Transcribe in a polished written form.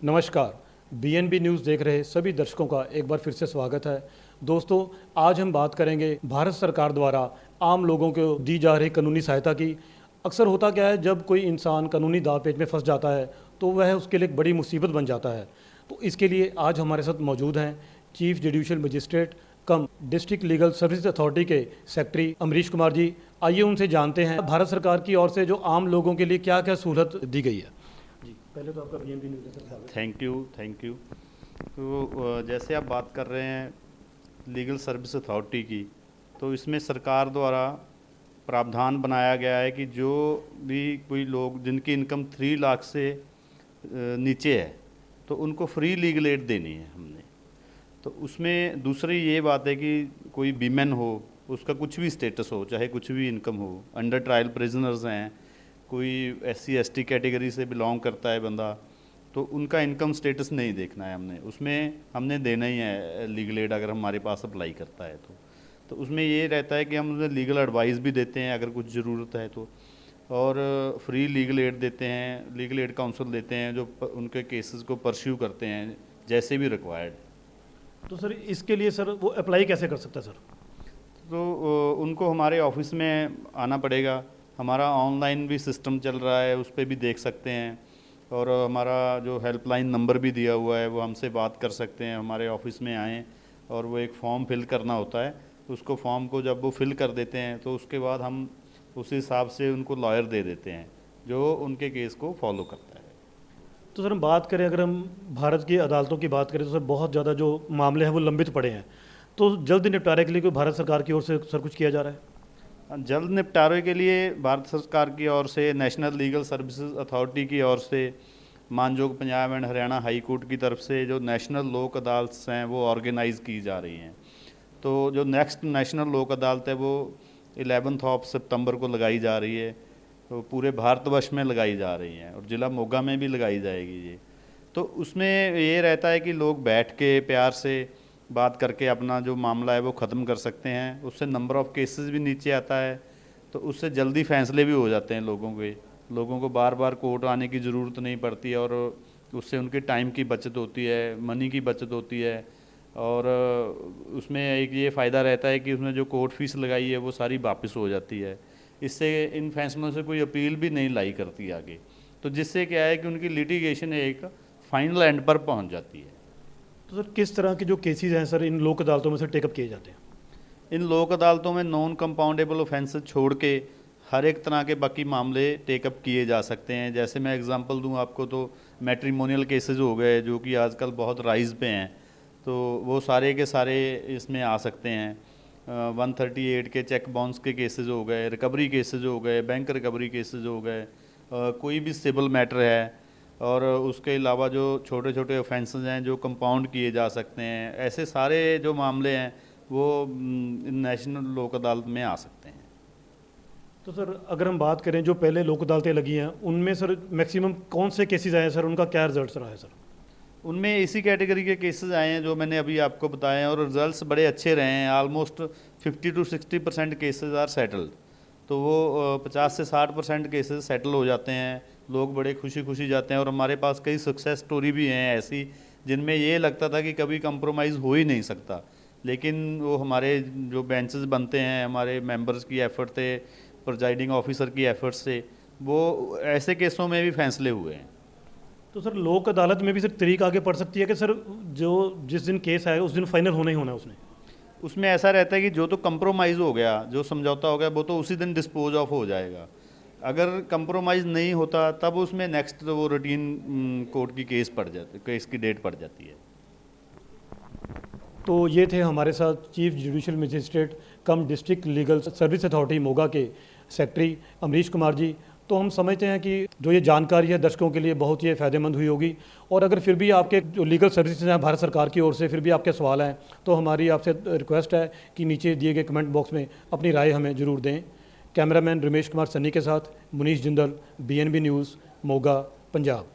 नमस्कार। BNB news देख रहे सभी दर्शकों का एक बार फिर से स्वागत है। दोस्तों, आज हम बात करेंगे भारत सरकार द्वारा आम लोगों को दी जा रही कानूनी सहायता की। अक्सर होता क्या है, जब कोई इंसान कानूनी दांव-पेच में फंस जाता है तो वह उसके लिए एक बड़ी मुसीबत बन जाता है। तो इसके लिए आज हमारे साथ मौजूद हैं chief judicial magistrate cum district legal service authority के सेक्रेटरी अमरीश कुमार जी। आइए उनसे जानते हैं भारत सरकार की ओर से जो आम लोगों के लिए क्या क्या सहूलत दी गई है। जी, पहले तो आपका बीएनबी न्यूज़ से स्वागत है। Thank you. तो जैसे आप बात कर रहे हैं लीगल सर्विस अथॉरिटी की, तो इसमें सरकार द्वारा प्रावधान बनाया गया है कि जो भी कोई लोग जिनकी इनकम 3 लाख से नीचे है तो उनको फ्री लीगल एड देनी है हमने। तो उसमें दूसरी ये बात है कि कोई वीमेन हो, उसका कुछ भी स्टेटस हो, चाहे कुछ भी इनकम हो, अंडर ट्रायल प्रिजनर्स हैं, कोई SC ST कैटेगरी से बिलोंग करता है बंदा, तो उनका इनकम स्टेटस नहीं देखना है हमने, उसमें हमने देना ही है लीगल एड अगर हमारे पास अप्लाई करता है तो उसमें ये रहता है कि हम उन्हें लीगल एडवाइस भी देते हैं अगर कुछ ज़रूरत है तो, और फ्री लीगल एड देते हैं, लीगल एड काउंसिल देते हैं जो उनके केसेस को परस्यू करते हैं जैसे भी रिक्वायर्ड। तो सर, इसके लिए सर वो अप्लाई कैसे कर सकता है सर? तो उनको हमारे ऑफिस में आना पड़ेगा। हमारा ऑनलाइन भी सिस्टम चल रहा है, उस पर भी देख सकते हैं, और हमारा जो हेल्पलाइन नंबर भी दिया हुआ है वो हमसे बात कर सकते हैं। हमारे ऑफिस में आएँ और वो एक फॉर्म फिल करना होता है, उसको फॉर्म को जब वो फिल कर देते हैं तो उसके बाद हम उस हिसाब से उनको लॉयर दे देते हैं जो उनके केस को फॉलो करता है। तो सर, हम बात करें, अगर हम भारत की अदालतों की बात करें तो सर बहुत ज़्यादा जो मामले हैं वो लंबित पड़े हैं। तो जल्द निपटारे के लिए कोई भारत सरकार की ओर से सर कुछ किया जा रहा है? जल्द निपटारे के लिए भारत सरकार की ओर से, नेशनल लीगल सर्विसेज अथॉरिटी की ओर से, मानजोग Punjab and Haryana high court की तरफ से जो नेशनल लोक अदालत हैं वो ऑर्गेनाइज़ की जा रही हैं। तो जो नेक्स्ट नेशनल लोक अदालत है वो 11 सितंबर को लगाई जा रही है, तो पूरे भारतवर्ष में लगाई जा रही हैं और ज़िला मोगा में भी लगाई जाएगी ये। तो उसमें ये रहता है कि लोग बैठ के प्यार से बात करके अपना जो मामला है वो ख़त्म कर सकते हैं, उससे नंबर ऑफ़ केसेस भी नीचे आता है, तो उससे जल्दी फैसले भी हो जाते हैं लोगों को बार बार कोर्ट आने की ज़रूरत नहीं पड़ती है, और उससे उनके टाइम की बचत होती है, मनी की बचत होती है, और उसमें एक ये फ़ायदा रहता है कि उसमें जो कोर्ट फीस लगाई है वो सारी वापस हो जाती है। इससे इन फैसलों से कोई अपील भी नहीं लाई करती आगे, तो जिससे क्या है कि उनकी लिटिगेशन एक फाइनल एंड पर पहुंच जाती है। तो सर, किस तरह के जो केसेस हैं सर इन लोक अदालतों में से टेकअप किए जाते हैं? इन लोक अदालतों में नॉन कंपाउंडेबल ऑफेंसेस छोड़ के हर एक तरह के बाकी मामले टेकअप किए जा सकते हैं। जैसे मैं एग्जांपल दूं आपको तो मैट्रिमोनियल केसेस हो गए जो कि आजकल बहुत राइज पे हैं, तो वो सारे के सारे इसमें आ सकते हैं। 138 के चेक बाउंस के केसेस हो गए, रिकवरी केसेस हो गए, बैंक रिकवरी केसेस हो गए, कोई भी सिविल मैटर है, और उसके अलावा जो छोटे छोटे ऑफेंसेस हैं जो कंपाउंड किए जा सकते हैं, ऐसे सारे जो मामले हैं वो नेशनल लोक अदालत में आ सकते हैं। तो सर, अगर हम बात करें जो पहले लोक अदालतें लगी हैं उनमें सर मैक्सिमम कौन से केसेस आए हैं सर, उनका क्या रिजल्ट रहा है सर? उनमें इसी कैटेगरी के केसेस आए हैं जो मैंने अभी आपको बताए हैं, और रिजल्ट्स बड़े अच्छे रहे हैं। Almost 50 to 60% cases are settled, तो वो 50 से 60% केसेस सेटल हो जाते हैं, लोग बड़े खुशी खुशी जाते हैं। और हमारे पास कई सक्सेस स्टोरी भी हैं ऐसी जिनमें ये लगता था कि कभी कंप्रोमाइज़ हो ही नहीं सकता, लेकिन वो हमारे जो बेंचेस बनते हैं, हमारे मेंबर्स की एफर्ट थे, प्रिजाइडिंग ऑफिसर की एफर्ट से, वो ऐसे केसों में भी फैसले हुए हैं। तो सर, लोक अदालत में भी सर तरीक आगे पड़ सकती है कि सर जो जिस दिन केस आएगा उस दिन फाइनल होना ही होना है उसमें ऐसा रहता है कि जो तो कंप्रोमाइज़ हो गया, जो समझौता हो गया, वो तो उसी दिन डिस्पोज ऑफ हो जाएगा। अगर कंप्रोमाइज़ नहीं होता तब उसमें नेक्स्ट तो वो रूटीन कोर्ट की केस की डेट पड़ जाती है। तो ये थे हमारे साथ chief judicial magistrate cum district legal service authority Moga के सेक्रेटरी अमरीश कुमार जी। तो हम समझते हैं कि जो ये जानकारी है दर्शकों के लिए बहुत ही फ़ायदेमंद हुई होगी। और अगर फिर भी आपके जो लीगल सर्विसेज हैं भारत सरकार की ओर से फिर भी आपके सवाल हैं तो हमारी आपसे रिक्वेस्ट है कि नीचे दिए गए कमेंट बॉक्स में अपनी राय हमें ज़रूर दें। कैमरामैन रमेश कुमार सन्नी के साथ मुनीश जिंदल, BNB न्यूज़, मोगा, पंजाब।